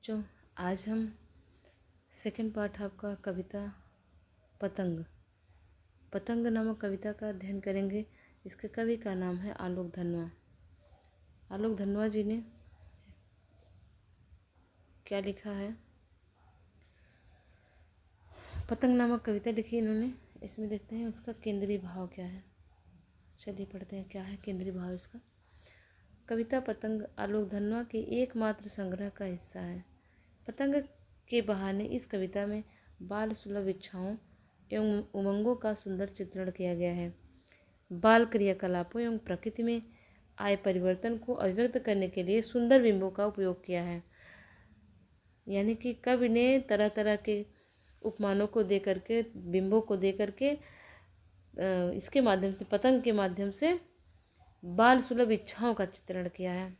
बच्चों, आज हम सेकंड पार्ट आपका कविता पतंग पतंग नामक कविता का अध्ययन करेंगे। इसके कवि का नाम है आलोक धनवा। आलोक धनवा जी ने क्या लिखा है? पतंग नामक कविता लिखी इन्होंने। इसमें देखते हैं उसका केंद्रीय भाव क्या है। चलिए पढ़ते हैं क्या है केंद्रीय भाव इसका। कविता पतंग आलोक धनवा के एकमात्र संग्रह का हिस्सा है। पतंग के बहाने इस कविता में बाल सुलभ इच्छाओं एवं उमंगों का सुंदर चित्रण किया गया है। बाल क्रियाकलापों एवं प्रकृति में आए परिवर्तन को अभिव्यक्त करने के लिए सुंदर बिंबों का उपयोग किया है। यानी कि कवि ने तरह तरह के उपमानों को दे करके, बिंबों को दे करके इसके माध्यम से, पतंग के माध्यम से बाल सुलभ इच्छाओं का चित्रण किया है।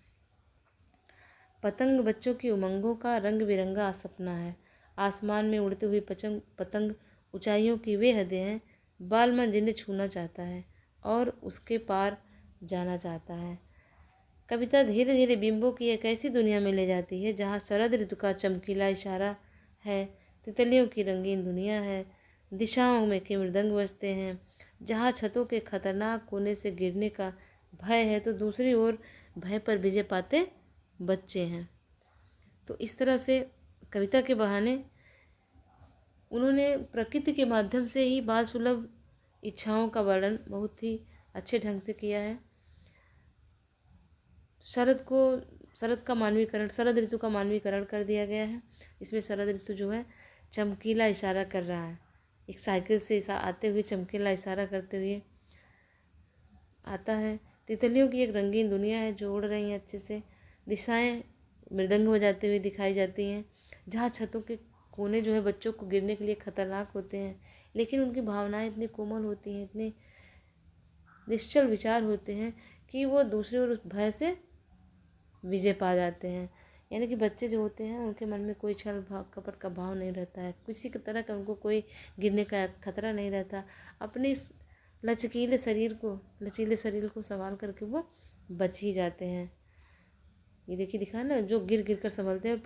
पतंग बच्चों की उमंगों का रंग बिरंगा सपना है। आसमान में उड़ते हुए पतंग ऊंचाइयों की वे हदें हैं, बाल मन जिन्हें छूना चाहता है और उसके पार जाना चाहता है। कविता धीरे धीरे बिंबों की एक ऐसी दुनिया में ले जाती है जहाँ शरद ऋतु का चमकीला इशारा है, तितलियों की रंगीन दुनिया है, दिशाओं में के मृदंग बजते हैं, जहाँ छतों के खतरनाक कोने से गिरने का भय है तो दूसरी ओर भय पर विजय पाते बच्चे हैं। तो इस तरह से कविता के बहाने उन्होंने प्रकृति के माध्यम से ही बाल सुलभ इच्छाओं का वर्णन बहुत ही अच्छे ढंग से किया है। शरद का मानवीकरण, शरद ऋतु का मानवीकरण कर दिया गया है। इसमें शरद ऋतु जो है चमकीला इशारा कर रहा है, एक साइकिल से आते हुए चमकीला इशारा करते हुए आता है। तितलियों की एक रंगीन दुनिया है जो उड़ रही हैं अच्छे से, दिशाएं मृदंग बजाते हुए दिखाई जाती हैं, जहाँ छतों के कोने जो है बच्चों को गिरने के लिए खतरनाक होते हैं, लेकिन उनकी भावनाएं इतनी कोमल होती हैं, इतने निश्चल विचार होते हैं कि वो दूसरे ओर उस भय से विजय पा जाते हैं। यानी कि बच्चे जो होते हैं उनके मन में कोई छल कपट का भाव नहीं रहता है, किसी तरह का उनको कोई गिरने का खतरा नहीं रहता। अपने इस लचीले शरीर को संभाल करके वो बच ही जाते हैं। ये देखिए दिखा ना, जो गिर गिर कर संभलते हैं और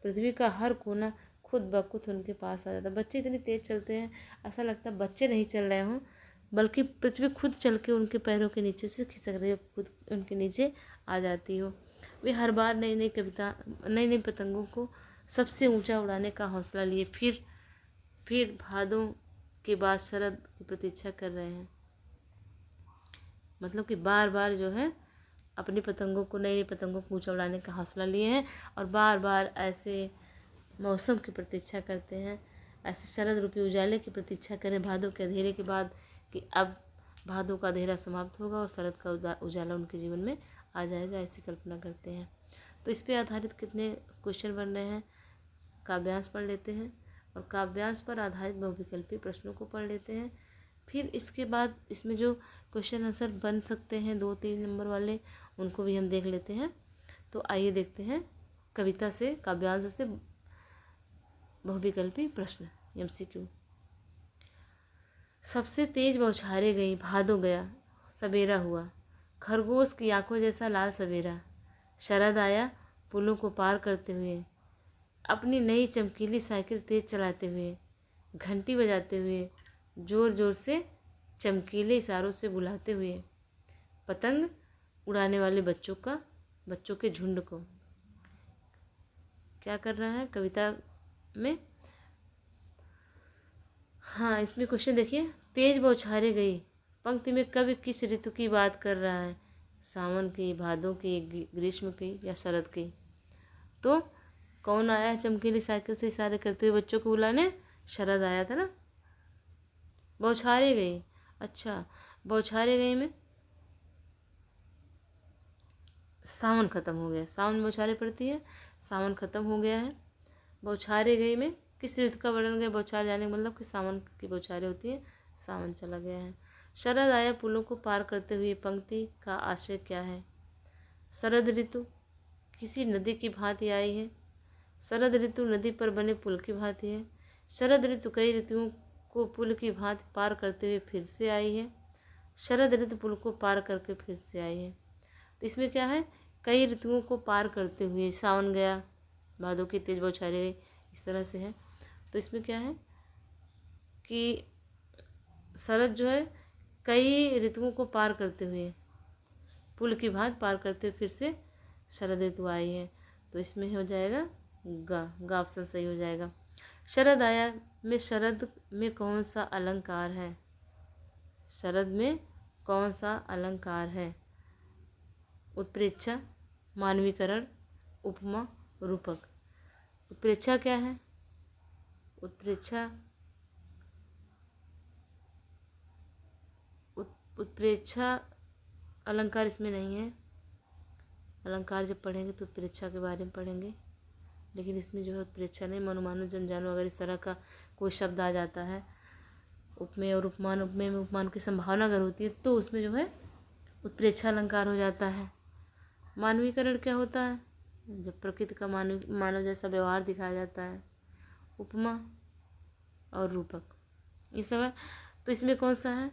पृथ्वी का हर कोना खुद ब खुद उनके पास आ जाता है। बच्चे इतनी तेज चलते हैं, ऐसा लगता है बच्चे नहीं चल रहे हों, बल्कि पृथ्वी खुद चल के उनके पैरों के नीचे से खिसक रही हो, खुद उनके नीचे आ जाती हो। वे हर बार नई नई पतंगों को सबसे ऊंचा उड़ाने का हौसला लिए फिर भादों के बाद शरद की प्रतीक्षा कर रहे हैं। मतलब कि बार बार जो है अपनी पतंगों को, नई पतंगों को ऊंचा उड़ाने का हौसला लिए हैं और बार बार ऐसे मौसम की प्रतीक्षा करते हैं, ऐसे शरद रूपी उजाले की प्रतीक्षा करें भादों के अंधेरे के बाद, कि अब भादों का अंधेरा समाप्त होगा और शरद का उजाला उनके जीवन में आ जाएगा, ऐसी कल्पना करते हैं। तो इस पे आधारित कितने क्वेश्चन बन रहे हैं, काव्यांश पढ़ लेते हैं और काव्यांश पर आधारित बहुविकल्पी प्रश्नों को पढ़ लेते हैं। फिर इसके बाद इसमें जो क्वेश्चन आंसर बन सकते हैं 2-3 नंबर वाले, उनको भी हम देख लेते हैं। तो आइए देखते हैं कविता से, काव्यांश से बहुविकल्पी प्रश्न MCQ। सबसे तेज बौछारे गई, भादो गया, सवेरा हुआ, खरगोश की आंखों जैसा लाल सवेरा, शरद आया पुलों को पार करते हुए, अपनी नई चमकीली साइकिल तेज चलाते हुए, घंटी बजाते हुए, जोर जोर से चमकीले इशारों से बुलाते हुए, पतंग उड़ाने वाले बच्चों के झुंड को क्या कर रहा है कविता में। हाँ, इसमें क्वेश्चन देखिए, तेज बौछारे गई पंक्ति में कवि किस ऋतु की बात कर रहा है? सावन की, भादों की, ग्रीष्म की या शरद की? तो कौन आया है चमकीली साइकिल से इशारे करते हुए बच्चों को बुलाने? शरद आया था ना। बौछारे गई, अच्छा, बौछारे गई में सावन ख़त्म हो गया, सावन में बौछारें पड़ती है, सावन ख़त्म हो गया है। बौछारे गई में किस ऋतु का वर्णन गया? बौछार जाने का मतलब कि सावन की बौछारें होती है, सावन चला गया है। शरद आया पुलों को पार करते हुए पंक्ति का आशय क्या है? शरद ऋतु किसी नदी की भांति आई है, शरद ऋतु नदी पर बने पुल की भांति है, शरद ऋतु कई ऋतुओं को पुल की भांति पार करते हुए फिर से आई है, शरद ऋतु पुल को पार करके फिर से आई है। तो इसमें क्या है? कई ऋतुओं को पार करते हुए, सावन गया, भादों की तेज बौछारें, इस तरह से है। तो इसमें क्या है कि शरद जो है कई ऋतुओं को पार करते हुए, पुल की भांति पार करते हुए फिर से शरद ऋतु आई है। तो इसमें हो जाएगा गा ऑप्शन सही हो जाएगा। शरद आया में शरद में कौन सा अलंकार है? शरद में कौन सा अलंकार है? उत्प्रेक्षा, मानवीकरण, उपमा, रूपक। उत्प्रेक्षा क्या है? उत्प्रेक्षा उत्प्रेक्षा अलंकार इसमें नहीं है। अलंकार जब पढ़ेंगे तो उत्प्रेक्षा के बारे में पढ़ेंगे, लेकिन इसमें जो है उत्प्रेक्षा नहीं। मनुमानु जनजानु अगर इस तरह का कोई शब्द आ जाता है, उपमेय और उपमान, उपमेय में उपमान की संभावना अगर होती है तो उसमें जो है उत्प्रेक्षा अलंकार हो जाता है। मानवीकरण क्या होता है? जब प्रकृति का मानव जैसा व्यवहार दिखाया जाता है। उपमा और रूपक, ये सब है। तो इसमें कौन सा है?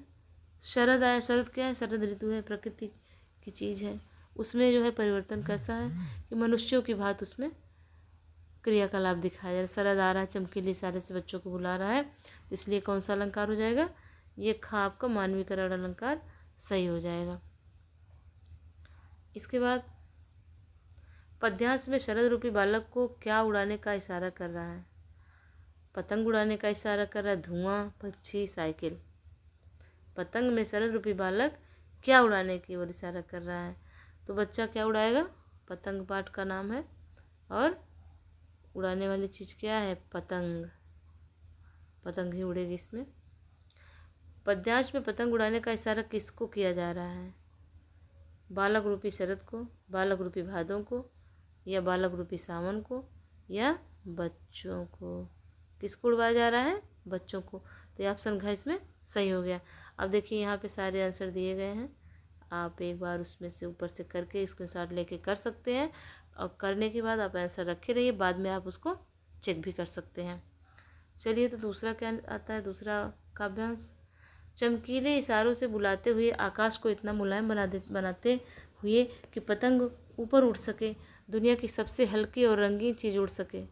शरद आया। शरद क्या है? शरद ऋतु है, प्रकृति की चीज़ है। उसमें जो है परिवर्तन कैसा है कि मनुष्यों की बात उसमें क्रियाकलाप दिखाया जा रहा है। शरद आ रहा है, चमकीले इशारे से बच्चों को बुला रहा है, इसलिए कौन सा अलंकार हो जाएगा? ये खा आपका मानवीकरण अलंकार सही हो जाएगा। इसके बाद पद्यांश में शरद रूपी बालक को क्या उड़ाने का इशारा कर रहा है? पतंग उड़ाने का इशारा कर रहा है, धुआं, पक्षी, साइकिल। पतंग में शरद रूपी बालक क्या उड़ाने की ओर इशारा कर रहा है? तो बच्चा क्या उड़ाएगा? पतंग पाठ का नाम है, और उड़ाने वाली चीज़ क्या है? पतंग। पतंग ही उड़ेगी इसमें। पद्यांश में पतंग उड़ाने का इशारा किसको किया जा रहा है? बालक रूपी शरद को, बालक रूपी भादों को, या बालक रूपी सावन को, या बच्चों को? किसको उड़वाया जा रहा है? बच्चों को। तो ये ऑप्शन घ इसमें सही हो गया। अब देखिए यहाँ पे सारे आंसर दिए गए हैं, आप एक बार उसमें से ऊपर से करके स्क्रीनशॉट लेके कर सकते हैं, और करने के बाद आप आंसर रखे रहिए, बाद में आप उसको चेक भी कर सकते हैं। चलिए, तो दूसरा क्या आता है? दूसरा काव्यांश। चमकीले इशारों से बुलाते हुए आकाश को इतना मुलायम बनाते हुए कि पतंग ऊपर उड़ सके, दुनिया की सबसे हल्की और रंगीन चीज़ उड़ सके,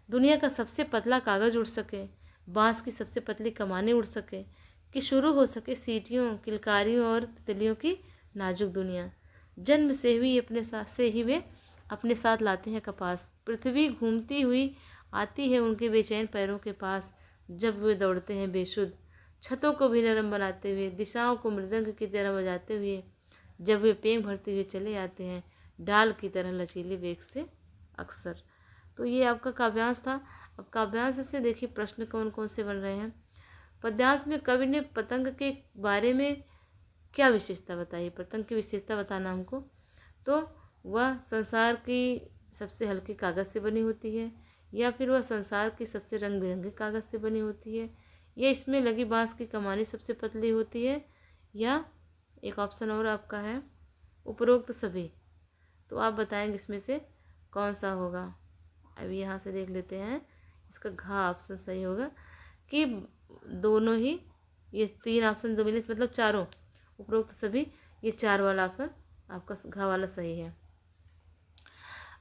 दुनिया का सबसे पतला कागज़ उड़ सके, बांस की सबसे पतली कमानें उड़ सके, कि शुरू हो सके सीटियों, किलकारियों और तितलियों की नाजुक दुनिया। जन्म से ही वे अपने साथ लाते हैं कपास, पृथ्वी घूमती हुई आती है उनके बेचैन पैरों के पास, जब वे दौड़ते हैं बेसुध, छतों को भी नरम बनाते हुए, दिशाओं को मृदंग की तरह बजाते हुए, जब वे पेंग भरते हुए चले आते हैं डाल की तरह लचीले वेग से अक्सर। तो ये आपका काव्यांश था। अब काव्यांश से देखिए प्रश्न कौन कौन से बन रहे हैं। पद्यांश में कवि ने पतंग के बारे में क्या विशेषता बताई? पतंग की विशेषता बताना हमको। तो वह संसार की सबसे हल्के कागज़ से बनी होती है, या फिर वह संसार की सबसे रंग बिरंगे कागज़ से बनी होती है, या इसमें लगी बांस की कमानी सबसे पतली होती है, या एक ऑप्शन और आपका है उपरोक्त सभी। तो आप बताएंगे इसमें से कौन सा होगा। अभी यहाँ से देख लेते हैं, इसका घा ऑप्शन सही होगा कि दोनों ही, ये 3 ऑप्शन जो मिले मतलब चारों, उपरोक्त सभी, ये 4 वाला ऑप्शन आपका घा वाला सही है।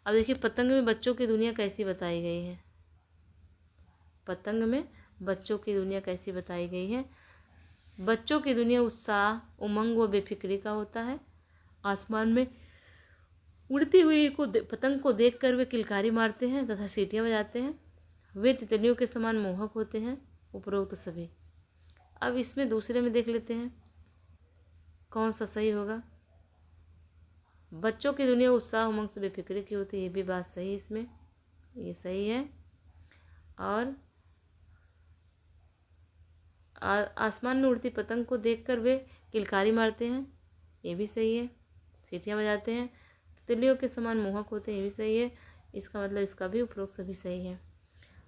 अब देखिए पतंग में बच्चों की दुनिया कैसी बताई गई है? पतंग में बच्चों की दुनिया कैसी बताई गई है? बच्चों की दुनिया उत्साह, उमंग व बेफिक्री का होता है। आसमान में उड़ती हुई पतंग को देखकर वे किलकारी मारते हैं तथा सीटियां बजाते हैं। वे तितलियों के समान मोहक होते हैं। उपरोक्त सभी। अब इसमें दूसरे में देख लेते हैं कौन सा सही होगा। बच्चों की दुनिया उत्साह उमंग से बेफिक्री की होती है, ये भी बात सही, इसमें ये सही है। और आसमान में उड़ती पतंग को देखकर वे किलकारी मारते हैं, ये भी सही है। सीटियां बजाते हैं, तितलियों के समान मोहक होते हैं, ये भी सही है। इसका मतलब इसका भी उपरोक्त सभी सही है।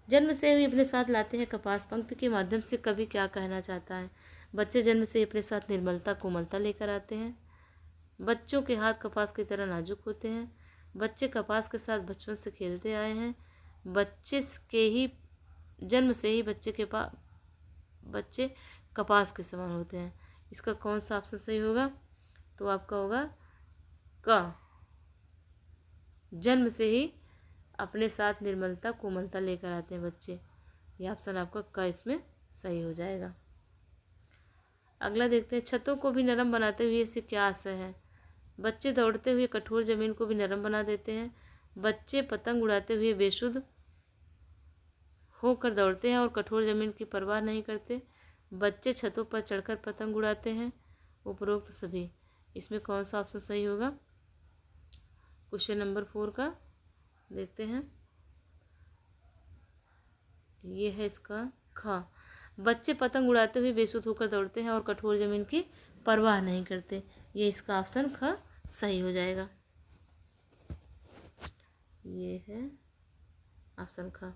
जन्म से ही अपने साथ लाते हैं कपास, पंक्ति के माध्यम से कवि क्या कहना चाहता है? बच्चे जन्म से ही अपने साथ निर्मलता कोमलता लेकर आते हैं। बच्चों के हाथ कपास की तरह नाजुक होते हैं। बच्चे कपास के साथ बचपन से खेलते आए हैं। बच्चे जन्म से ही बच्चे कपास के समान होते हैं। इसका कौन सा ऑप्शन सही होगा? तो आपका होगा क, जन्म से ही अपने साथ निर्मलता कोमलता लेकर आते हैं बच्चे। ये ऑप्शन आपका क इसमें सही हो जाएगा। अगला देखते हैं, छतों को भी नरम बनाते हुए इससे क्या आशय है। बच्चे दौड़ते हुए कठोर जमीन को भी नरम बना देते हैं। बच्चे पतंग उड़ाते हुए बेसुध होकर दौड़ते हैं और कठोर जमीन की परवाह नहीं करते। बच्चे छतों पर चढ़कर पतंग उड़ाते हैं। उपरोक्त सभी, इसमें कौन सा ऑप्शन सही होगा। क्वेश्चन नंबर 4 का देखते हैं, ये है इसका ख। बच्चे पतंग उड़ाते हुए बेसुध होकर दौड़ते हैं और कठोर जमीन की परवाह नहीं करते। ये इसका ऑप्शन ख सही हो जाएगा। ये है ऑप्शन ख।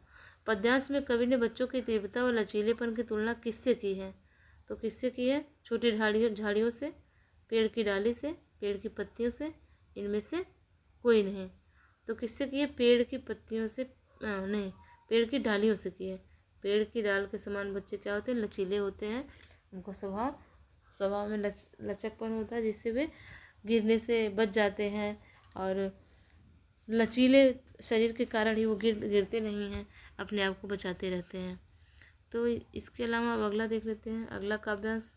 पद्यांश में कवि ने बच्चों की तीव्रता और लचीलेपन की तुलना किससे की है। तो किससे की है, छोटी झाड़ियों से, पेड़ की डाली से, पेड़ की पत्तियों से, इनमें से कोई नहीं। तो किससे की है, पेड़ की पत्तियों से नहीं, पेड़ की डालियों से की है। पेड़ की डाल के समान बच्चे क्या होते हैं, लचीले होते हैं। उनको स्वभाव में लचकपन होता है, जिससे वे गिरने से बच जाते हैं और लचीले शरीर के कारण ही वो गिरते नहीं हैं, अपने आप को बचाते रहते हैं। तो इसके अलावा अब अगला देख लेते हैं। अगला काव्यांश,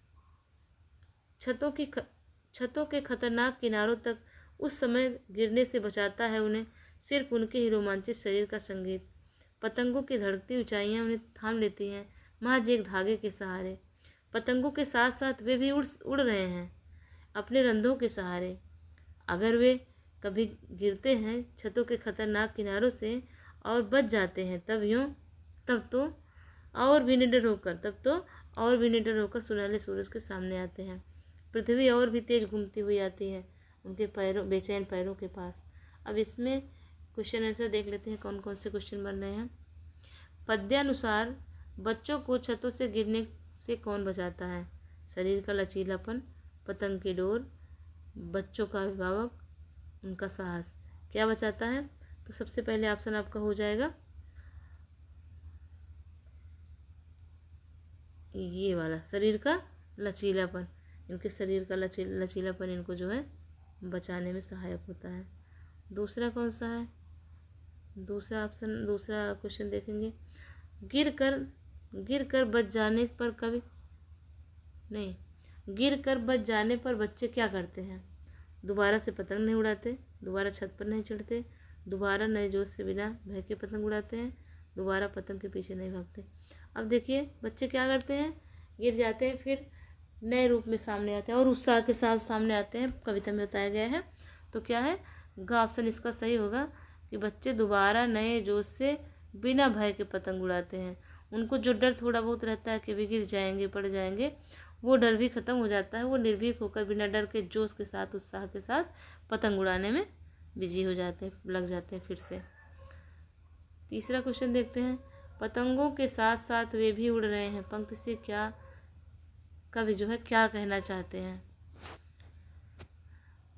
छतों के खतरनाक किनारों तक उस समय गिरने से बचाता है उन्हें सिर्फ उनके ही रोमांचित शरीर का संगीत। पतंगों की धड़कती ऊंचाइयां उन्हें थाम लेती हैं महज एक धागे के सहारे। पतंगों के साथ साथ वे भी उड़ रहे हैं अपने रंध्रों के सहारे। अगर वे कभी गिरते हैं छतों के खतरनाक किनारों से और बच जाते हैं, तब तो और भी निडर होकर सुनहरे सूरज के सामने आते हैं। पृथ्वी और भी तेज घूमती हुई आती है उनके बेचैन पैरों के पास। अब इसमें क्वेश्चन आंसर देख लेते हैं, कौन कौन से क्वेश्चन बन रहे हैं। पद्यानुसार बच्चों को छतों से गिरने से कौन बचाता है। शरीर का लचीलापन, पतंग की डोर, बच्चों का अभिभावक, उनका साहस। क्या बचाता है, तो सबसे पहले ऑप्शन आपका हो जाएगा ये वाला, शरीर का लचीलापन। इनके शरीर का लचीलापन इनको जो है बचाने में सहायक होता है। दूसरा कौन सा है, दूसरा क्वेश्चन देखेंगे, गिर कर बच जाने पर बच्चे क्या करते हैं। दोबारा से पतंग नहीं उड़ाते, दोबारा छत पर नहीं चढ़ते, दोबारा नए जोश से बिना भय के पतंग उड़ाते हैं, दोबारा पतंग के पीछे नहीं भागते। अब देखिए बच्चे क्या करते हैं, गिर जाते हैं, फिर नए रूप में सामने आते हैं और उत्साह के साथ सामने आते हैं, कविता में बताया गया है। तो क्या है, ग ऑप्शन इसका सही होगा कि बच्चे दोबारा नए जोश से बिना भय के पतंग उड़ाते हैं। उनको जो डर थोड़ा बहुत रहता है कि वे गिर जाएंगे, पड़ जाएंगे, वो डर भी खत्म हो जाता है। वो निर्भीक होकर बिना डर के जोश के साथ, उत्साह के साथ पतंग उड़ाने में बिजी हो जाते हैं, लग जाते हैं फिर से। तीसरा क्वेश्चन देखते हैं, पतंगों के साथ साथ वे भी उड़ रहे हैं, पंक्ति से क्या कवि जो है क्या कहना चाहते हैं।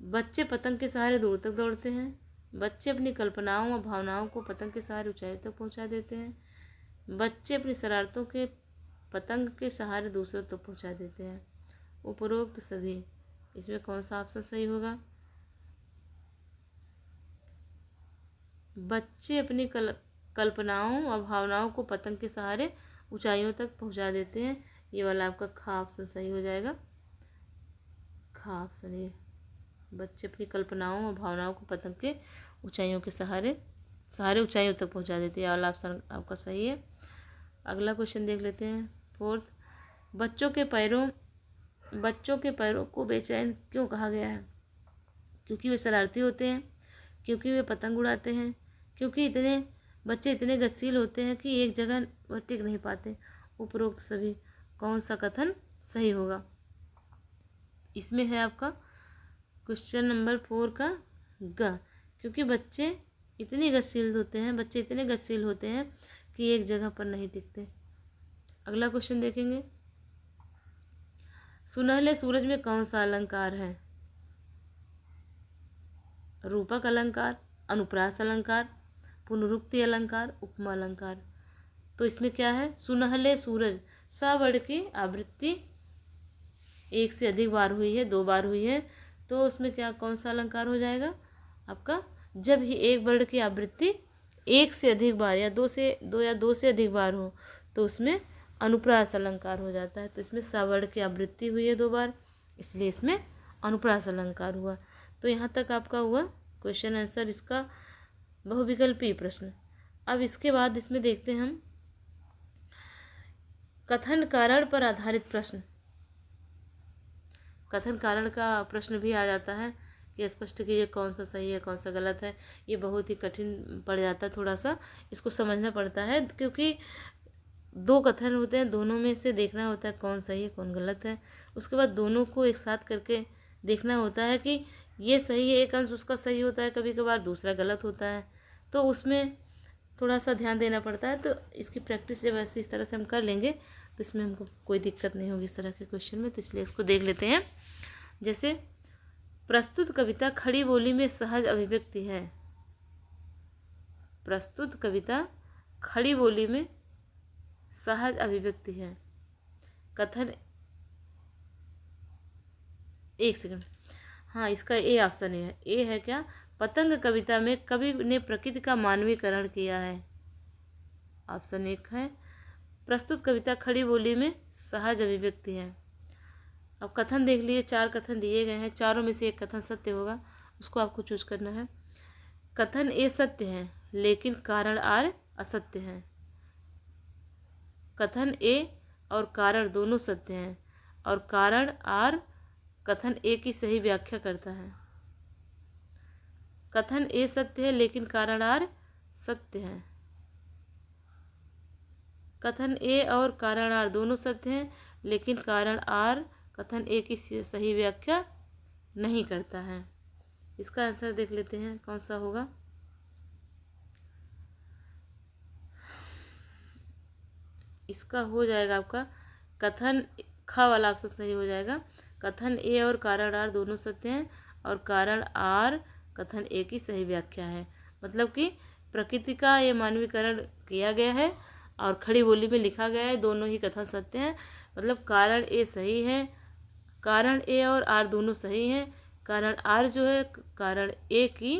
बच्चे पतंग के सहारे दूर तक दौड़ते हैं। बच्चे अपनी कल्पनाओं और भावनाओं को पतंग के सहारे ऊंचाई तक पहुंचा देते हैं। बच्चे अपनी शरारतों के पतंग के सहारे दूसरों तक पहुंचा देते हैं। उपरोक्त सभी, इसमें कौन सा ऑप्शन सही होगा। बच्चे अपनी कल्पनाओं और भावनाओं को पतंग के सहारे ऊंचाइयों तक पहुंचा देते हैं। ये वाला आपका खा ऑप्शन सही हो जाएगा। खा ऑप्शन, ये बच्चे अपनी कल्पनाओं और भावनाओं को पतंग के ऊंचाइयों के सहारे ऊंचाइयों तक पहुंचा देते हैं। ये वाला ऑप्शन आपका सही है। अगला क्वेश्चन देख लेते हैं, 4th, बच्चों के पैरों को बेचैन क्यों कहा गया है। क्योंकि वे शरारती होते हैं, क्योंकि वे पतंग उड़ाते हैं, क्योंकि बच्चे इतने गतिशील होते हैं कि एक जगह वह टिक नहीं पाते। उपरोक्त सभी, कौन सा कथन सही होगा। इसमें है आपका क्वेश्चन नंबर 4 का ग, क्योंकि बच्चे इतने गतिशील होते हैं कि एक जगह पर नहीं टिकते। अगला क्वेश्चन देखेंगे, सुनहले सूरज में कौन सा अलंकार है। रूपक अलंकार, अनुप्रास अलंकार, पुनरुक्ति अलंकार, उपमा अलंकार। तो इसमें क्या है, सुनहले सूरज, सा वर्ड की आवृत्ति एक से अधिक बार हुई है, 2 बार हुई है, तो उसमें क्या कौन सा अलंकार हो जाएगा आपका। जब ही एक वर्ड की आवृत्ति एक से अधिक बार या दो से अधिक बार हो तो उसमें अनुप्रास अलंकार हो जाता है। तो इसमें सवर्ण की आवृत्ति हुई है 2 बार, इसलिए इसमें अनुप्रास अलंकार हुआ। तो यहाँ तक आपका हुआ क्वेश्चन आंसर इसका बहुविकल्पीय प्रश्न। अब इसके बाद इसमें देखते हैं हम कथन कारण पर आधारित प्रश्न। कथन कारण का प्रश्न भी आ जाता है कि स्पष्ट कीजिए कौन सा सही है कौन सा गलत है। ये बहुत ही कठिन पड़ जाता है, थोड़ा सा इसको समझना पड़ता है, क्योंकि 2 कथन होते हैं, दोनों में से देखना होता है कौन सही है कौन गलत है। उसके बाद दोनों को एक साथ करके देखना होता है कि ये सही है, एक अंश उसका सही होता है, कभी कभार दूसरा गलत होता है, तो उसमें थोड़ा सा ध्यान देना पड़ता है। तो इसकी प्रैक्टिस जब ऐसे इस तरह से हम कर लेंगे तो इसमें हमको कोई दिक्कत नहीं होगी इस तरह के क्वेश्चन में। तो इसलिए इसको देख लेते हैं। जैसे प्रस्तुत कविता खड़ी बोली में सहज अभिव्यक्ति है। प्रस्तुत कविता खड़ी बोली में सहज अभिव्यक्ति है। कथन, एक सेकंड, हाँ इसका ए ऑप्शन है। ए है क्या? पतंग कविता में कवि ने प्रकृति का मानवीकरण किया है। ऑप्शन 1 है। प्रस्तुत कविता खड़ी बोली में सहज अभिव्यक्ति है। अब कथन देख लिए, 4 कथन दिए गए हैं, चारों में से एक कथन सत्य होगा, उसको आपको चूज करना है। कथन ए सत्य है लेकिन कारण आर असत्य है। कथन ए और कारण दोनों सत्य हैं और कारण आर कथन ए की सही व्याख्या करता है। कथन ए सत्य है लेकिन कारण आर सत्य है। कथन ए और कारण आर दोनों सत्य हैं लेकिन कारण आर कथन ए की सही व्याख्या नहीं करता है। इसका आंसर देख लेते हैं कौन सा होगा। इसका हो जाएगा आपका कथन ख वाला ऑप्शन सही हो जाएगा। कथन ए और कारण आर दोनों सत्य हैं और कारण आर कथन ए की सही व्याख्या है। मतलब कि प्रकृति का ये मानवीकरण किया गया है और खड़ी बोली में लिखा गया है, दोनों ही कथन सत्य हैं। मतलब कारण ए सही है, कारण ए और आर दोनों सही हैं। कारण आर जो है कारण ए की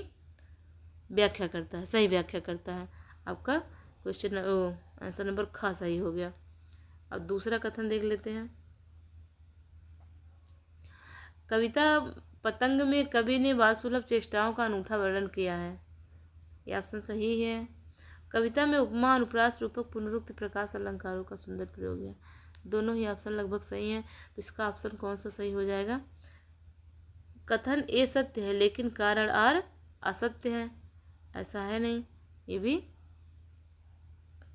व्याख्या करता है, सही व्याख्या करता है। आपका क्वेश्चन आंसर नंबर ख सही हो गया। अब दूसरा कथन देख लेते हैं। कविता पतंग में कवि ने बाल सुलभ चेष्टाओं का अनूठा वर्णन किया है। ये ऑप्शन सही है। कविता में उपमा अनुप्रास रूपक पुनरुक्ति प्रकाश अलंकारों का सुंदर प्रयोग है। दोनों ही ऑप्शन लगभग सही हैं। तो इसका ऑप्शन कौन सा सही हो जाएगा? कथन ए सत्य है लेकिन कारण आर असत्य है। ऐसा है नहीं,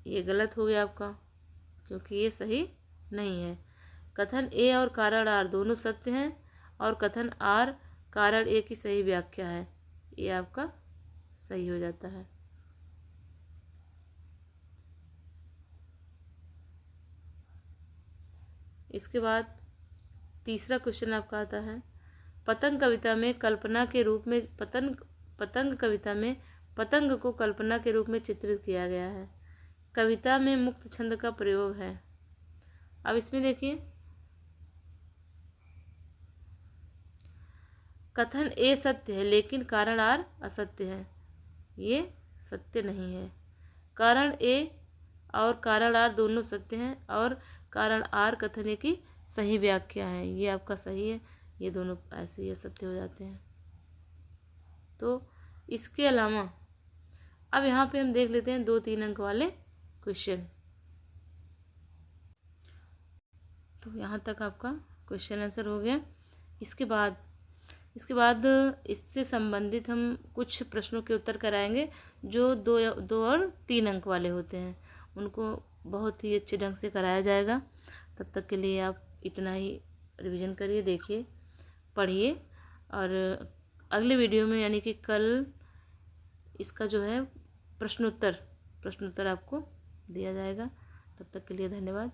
ये गलत हो गया आपका, क्योंकि ये सही नहीं है। कथन ए और कारण आर दोनों सत्य हैं और कथन आर कारण ए की सही व्याख्या है। ये आपका सही हो जाता है। इसके बाद तीसरा क्वेश्चन आपका आता है। पतंग कविता में कल्पना के रूप में पतंग कविता में पतंग को कल्पना के रूप में चित्रित किया गया है। कविता में मुक्त छंद का प्रयोग है। अब इसमें देखिए, कथन ए सत्य है लेकिन कारण आर असत्य है। ये सत्य नहीं है। कारण ए और कारण आर दोनों सत्य हैं और कारण आर कथन ए की सही व्याख्या है। ये आपका सही है। ये दोनों ऐसे ही सत्य हो जाते हैं। तो इसके अलावा अब यहाँ पे हम देख लेते हैं 2-3 अंक वाले क्वेश्चन। तो यहाँ तक आपका क्वेश्चन आंसर हो गया। इसके बाद इससे संबंधित हम कुछ प्रश्नों के उत्तर कराएंगे जो 2 और 3 अंक वाले होते हैं। उनको बहुत ही अच्छे ढंग से कराया जाएगा। तब तक के लिए आप इतना ही रिवीजन करिए, देखिए, पढ़िए और अगले वीडियो में यानी कि कल इसका जो है प्रश्नोत्तर आपको दिया जाएगा। तब तक के लिए धन्यवाद।